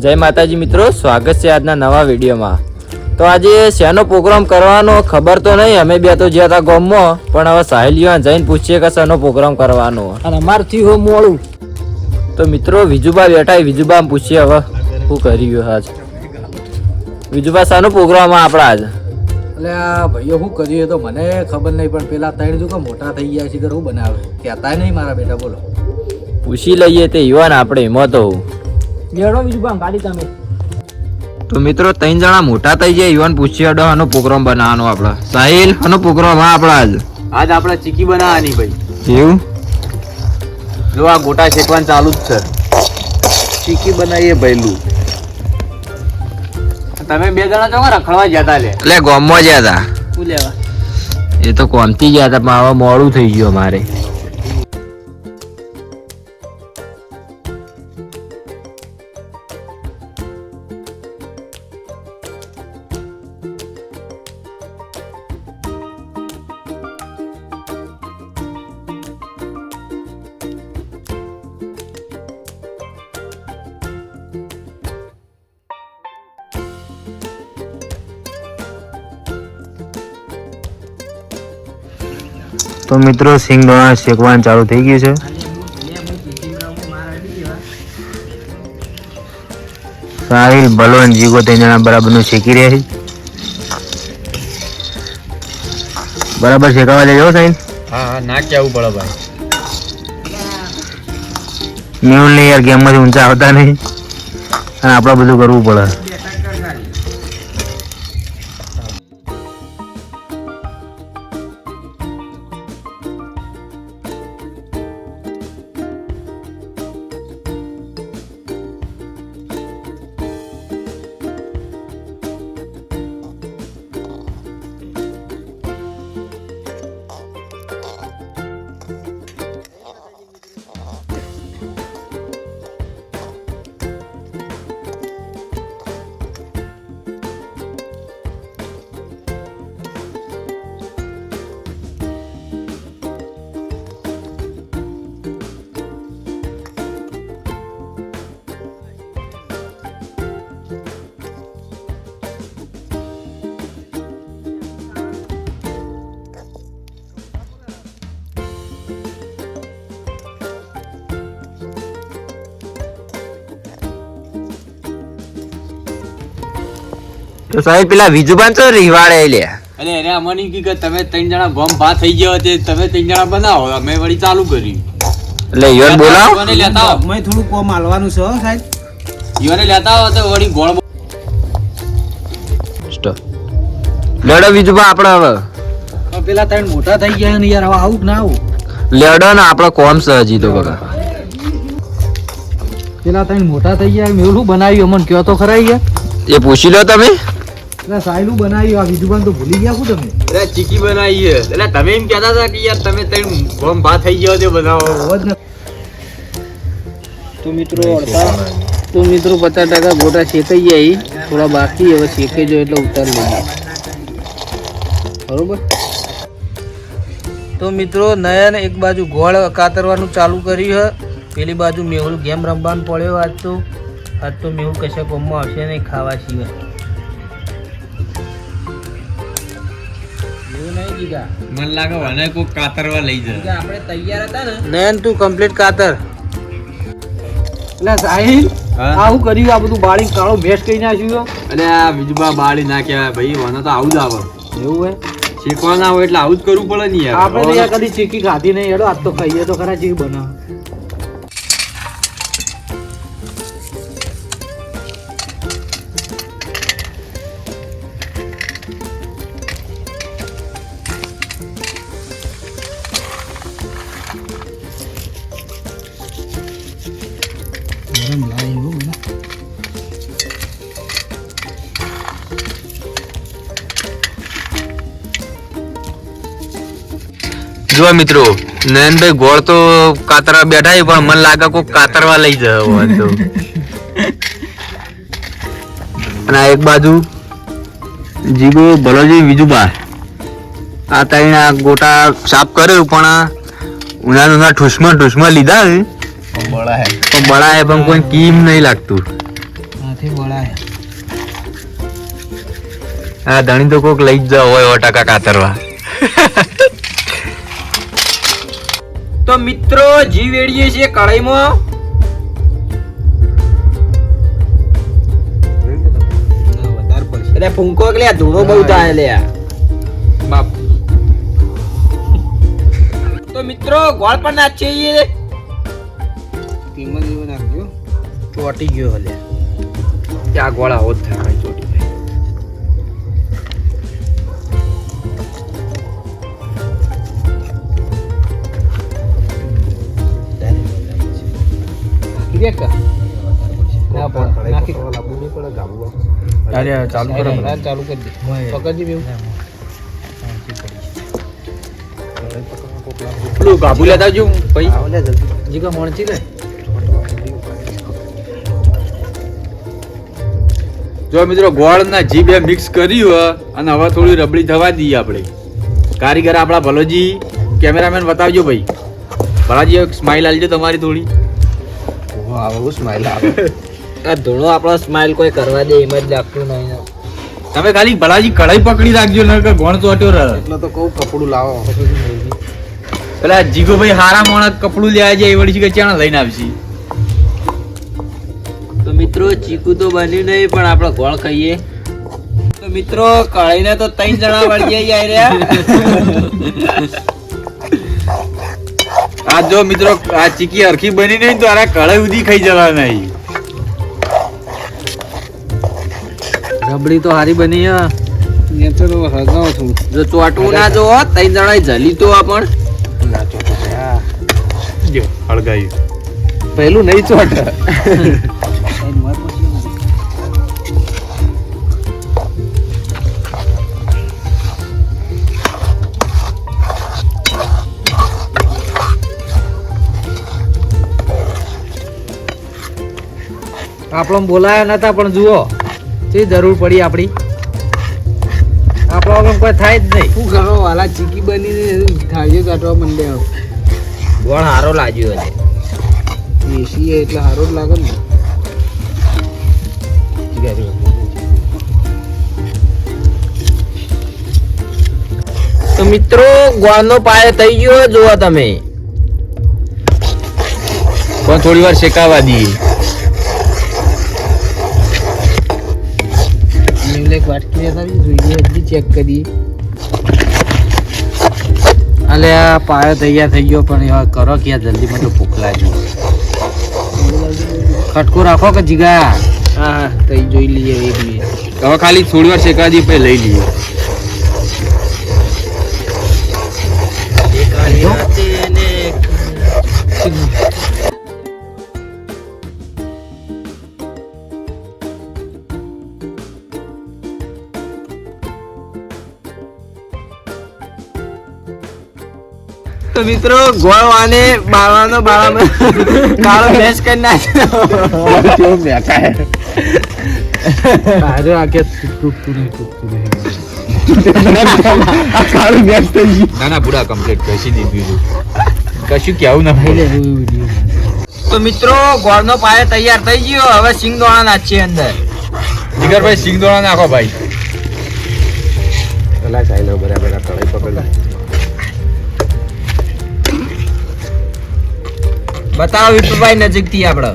જય માતાજી મિત્રો, સ્વાગત છે આજના નવા વિડીયોમાં। તો આજે શેનો પ્રોગ્રામ કરવાનો ખબર તો નહીં, અમે બે તો જ્યાં હતા ગામમાં, પણ હવે સાહેલીઓ જઈને પૂછીએ કે શેનો પ્રોગ્રામ કરવાનો અને અમારથી હો મોડું। તો મિત્રો વિજુબા બેઠા, વિજુબા પૂછીએ હવે શું કર્યું આજ। વિજુબા શાનો પ્રોગ્રામ આપણે આજ? એટલે આ ભાઈઓ શું કરીએ તો મને ખબર નહીં, પણ પેલા ત્રણ જો કે મોટા થઈ ગયા છે કે શું બનાવે કહેતા નહીં મારા બેટા, બોલો પૂછી લઈએ તે યુવાન આપણે એમાં તો બેડો વિજુબા ગાડી તમે। તો મિત્રો 3 જણા મોટા થઈ જાય, યુવાન પૂછી અડો આનો પ્રોગ્રામ બનાવવાનો આપણે। સાહિલ આનો પ્રોગ્રામ આપણે આજ આપણે ચીકી બનાવવાની ભાઈ। એવું? જો આ ગોટા શેકવાનું ચાલુ જ છે, ચીકી બનાવીએ ભઈલું। તમે 2 જણા જો રખડવા જતા લે એટલે ગામમાં ગયા હતા, શું લેવા? એ તો કોમથી ગયા હતા, પણ હવે મોડું થઈ ગયું અમારે। તો મિત્રો સિંગદાણા શેકવાનું ચાલુ થઈ ગયું છે। સાહિલ ભલો અને જીગો 3 જણા બરાબરનું શેકી રહ્યા છે। બરાબર શેકાવા લેજો સાહિલ। હા ના કેવું પડે ભાઈ, મેહુલ ને યાર ગેમમાંથી ઊંચા આવતા નહીં અને આપણે બધું કરવું પડે। તો સાહેબ પેલા વિજુબાન તો રીવાડે લે, અરે અરે અમને કી કે તમે 3 જણા ગોમ ભા થઈ ગયા તે તમે 3 જણા બનાવો, અમે વળી ચાલુ કરી। એટલે યોન બોલાવ, યોને લેતા આવો, મેં થોડું કોમ હાલવાનું છે સાહેબ, યોને લેતા આવો તો વળી ગોળ સ્ટોપ લેડો વિજુબા આપણે હવે પેલા ત્રણ મોટા થઈ ગયા ને યાર, હવે આવું કે ના આવું? લેડો ને આપણે કોમ છે હજી તો બગા। પેલા ત્રણ મોટા થઈ ગયા, મેં શું બનાવ્યું અમને કયો તો ખરા યાર? એ પૂછી લો તમે। એટલે સાયલું બનાવ્યું, આ વિજુબાન તો ભૂલી ગયા શું તમે? અરે ચીકી બનાવી છે, એટલે તમે એમ કહેતા હતા કે યાર તમે 3 ગોમ ભા થઈ ગયા તે બનાવો। તો મિત્રો 50% ગોટા શેકાઈ જાય, થોડા બાકી હવે શેકાઈ જાય એટલે ઉતારી લઈએ, બરોબર। તો મિત્રો નયન એક બાજુ ગોળ કાતરવાનું ચાલુ કર્યું છે, પેલી બાજુ મેહુલ ગેમ રમવાનું પડ્યો। આજ તો મેહુલ કશા કોમમાં આવશે નહીં ખાવા સિવાય, એવું નહીં જીગા? મને લાગે મને કોઈ કાતરવા લઈ જાય, આપણે તૈયાર હતા ને નયન, તું કમ્પ્લીટ કાતર। એટલે સાહિલ આવું કર્યું, આ બધું બાળી કાળો ભેસ કઈ નાખ્યું? અને આ વિજુબા બાળી ના કહેવાય ભાઈ, મને તો આવું જ આવે। એવું હોય? શેકવા ના હોય એટલે આવું જ કરવું પડે ને યાર। આપણે તો યાર કદી ચીકી ખાધી નહીં, હેડો આજ તો ખાઈએ તો ખરા ચીકી બનાવ। જો મિત્રો નયનભાઈ ગોળ તો કાતરવા બેઠા છે, પણ મને લાગે કોઈ કાતરવા લઈ જાય તો। અને આ એક બાજુ જીગો ભલોજી વિજુબા આ તારીના ગોટા સાફ કર્યું, પણ ઉના ઠૂસમાં લીધા છે, બળા હે પણ કોઈ કીમ નહીં લાગતું। હાથે બળાય. આ ધણી તો કોક લઈ જ જાવ હોય 100% કાતરવા. તો મિત્રો જી વેડીએ છીએ કઢાઈમાં. વધારે પડશે. એટલે ફૂંકો એટલે આ ધૂળો બહુ થાય લે આ. બાપ તો મિત્રો ગોળ પણ નાખીએ. કિંમત જેવો નાખજો. ચોટી ગયો હલે. ત્યાં ગોળા હોત થાય ચોટી જાય. ચાલુ કરો. ચાલુ કરી દે. પકડજી બેવ. પેલું ગાભુ લેતા આવજો ભાઈ. જીગા મોણચી લે. જો મિત્રો ગોળ ના જી બે મિક્સ કર્યું અને હવે થોડી રબડી થવા દઈએ આપણે. કારીગર આપણા ભલોજી કેમેરામેન બતાવજો ભાઈ. ભલાજી એક સ્માઈલ આલજો તમારી થોડી. આ ધૂળો આપણો સ્માઈલ કોઈ કરવા દે એમ જ લાગતું નહીં. તમે ખાલી ભલાજી કઢાઈ પકડી રાખજો ને કે ગોળ ચોટ્યો રહે. એટલે તો કહું કપડું લાવો. પેલા જીગો ભાઈ હારા મોણા કપડું લેવા જાય એ વળી કે ચાણા લઈને આવશી. તો મિત્રો ચીકુ તો બન્યું નહીં પણ આપણે ગોળ ખાઈએ. તો મિત્રો કઢાઈને તો 3 જણા વળગી આવી રહ્યા. આ જો મિત્રો આ ચીકી હરખી બની નહીં તો આ કઢાઈ ઉધી ખાઈ જવા નહીં. રબડી તો હારી બની હે. ને તો હગાવ છું. જો ચોટવું ના જો 3 જણા જલી તો આપણ જો હળગાયું. પહેલું નહીં ચોટ. આપણો બોલાયા નતા પણ જુઓ જે જરૂર પડી આપણી. આપણો વગર કોઈ થાય જ નહીં. શું કરો વાલા ચીકી બનીને થાળીઓ કાઢવા માંડ્યા. ગોળ હારો લાગ્યો છે. એસી એટલે સારો જ લાગે ને. તો મિત્રો ગોળનો પાયો થઈ ગયો જુઓ તમે. પણ થોડી વાર શેકાવા દઈએ. એક વાટકી લેતા જોઈએ હજી ચેક કરીએ. અલે આ પાયો તૈયાર થઈ ગયો પણ હવે કરો ક્યાં જલ્દી મને ભૂખ લાગી. ખટકો રાખો કે જીગા. હા તઈ જોઈ લઈએ એક મિનિટ. હવે ખાલી થોડી વાર શેકાવા દઈએ પછી લઈ લઈએ. તો મિત્રો ગોળ વાને બાળવાનો બાળામાં કાળો ભેંસ કરી નાખ્યો. આજે આગે તૂટતું નહીં. ના ના પૂરા કમ્પ્લીટ કશી દીધું. કશું કેવું ના તો મિત્રો ગોળનો પાયો તૈયાર થઈ ગયો. હવે સિંગદોણા નાખીએ અંદર. જીગરભાઈ સિંગદોણા નાખો ભાઈ. બતાવો વિપુભાઈ નજીક થી આપડે.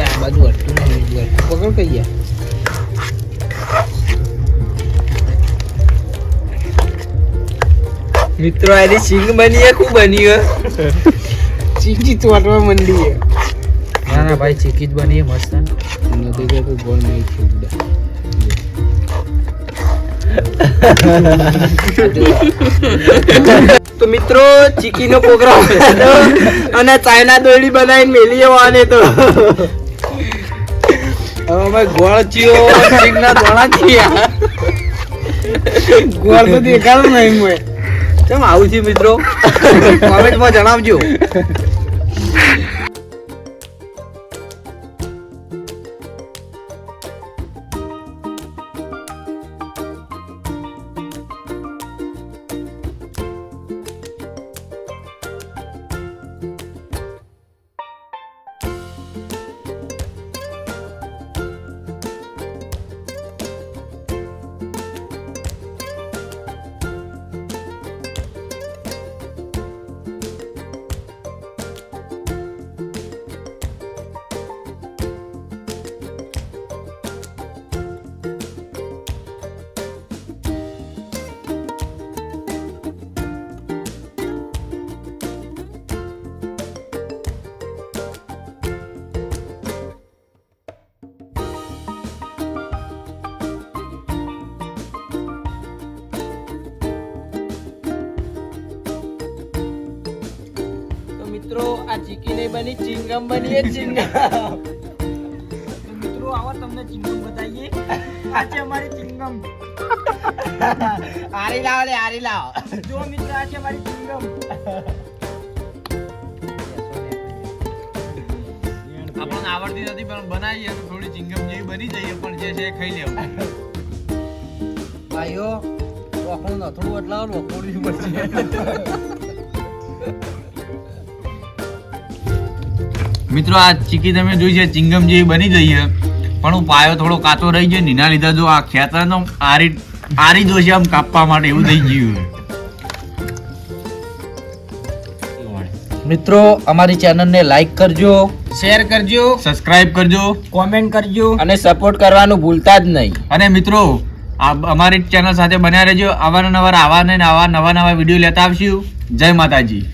આ બાજુ હટતું નહીં. પકડ કઈ ગયા. મિત્રો આની સિંગ બની હે ખૂબ બની હે. ચીકી ચોટવા મંડી છે. ના ના ભાઈ ચીકી જ બની મસ્ત. નથી કે કોઈ ગોળ નહીં ખીલતા. તો મિત્રો ચીકી નો પ્રોગ્રામ અને ચાઇના દોરડી બનાવીને મેલી આવવાને તો હવે અમે ગોળ ચીયો સિંગના દોણા ચીયા. ગોળ તો દેખાડો નહીં મોય. કેમ આવું છે મિત્રો કોમેન્ટમાં જણાવજો. ચીકી નહીં બની ચિંગમ બની ચિંગમ. મિત્રો આવો તમને ચિંગમ બતાવીએ. આ છે અમારી ચિંગમ. આરી લાવો લે આરી લાવો. જો મિત્રો આ છે અમારી ચિંગમ. આપણને આવડતી નથી પણ બનાવીએ તો થોડી ચિંગમ જેવી બની જઈએ પણ જે છે એ ખાઈ લેવું. ભાઈઓ તો આપણું નથડું બદલાવવાનું વખોડવી પડશે. મિત્રો આ ચીકી તમે જોઈ છે ચિંગમ જેવી બની ગઈ છે પણ હું પાયો થોડો કાચો રહી ગયો નીના લીધા જો આ ખેતરનો આરી દોશે આમ કાપવા માટે એવું થઈ ગયું છે. મિત્રો અમારી ચેનલને લાઈક કરજો, શેર કરજો, સબસ્ક્રાઇબ કરજો કોમેન્ટ કરજો. અને સપોર્ટ કરવાનું ભૂલતા જ નહીં. અને મિત્રો અમારી ચેનલ સાથે બન્યા રહેજો. આવા નવા વિડીયો લેતા આવશું. જય માતાજી.